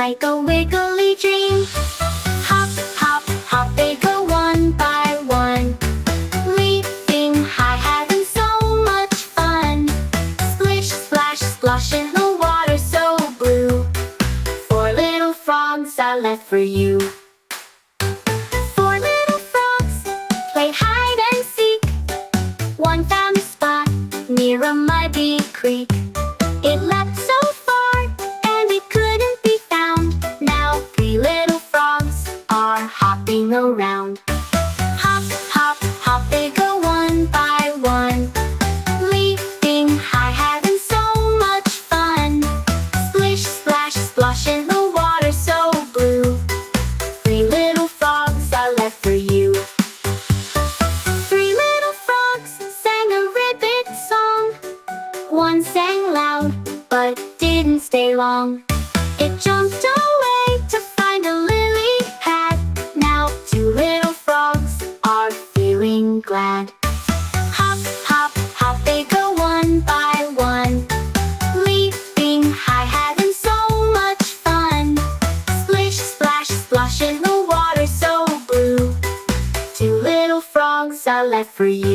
like a wiggly dream. Hop, hop, hop, they go one by one, leaping high, having so much fun. Splish, splash, splosh in the water so blue. 4 little frogs are left for you. 4 little frogs play hide and seek. One found a spot near a muddy creek. It leapt so far and it couldn't be found. Now 3 little frogs are hopping around. Hop, hop, hop, they go one by one, leaping high, having so much fun. Splish, splash, splosh in the water so blue. 3 little frogs are left for you. 3 little frogs sang a ribbit song. One sang loud, but didn't stay long. It jumped away to find a lily pad. Now 2 little frogs are feeling glad. Hop, hop, hop, they go one by one, leaping high, having so much fun. Splish, splash, splosh in the water so blue. 2 little frogs are left for you.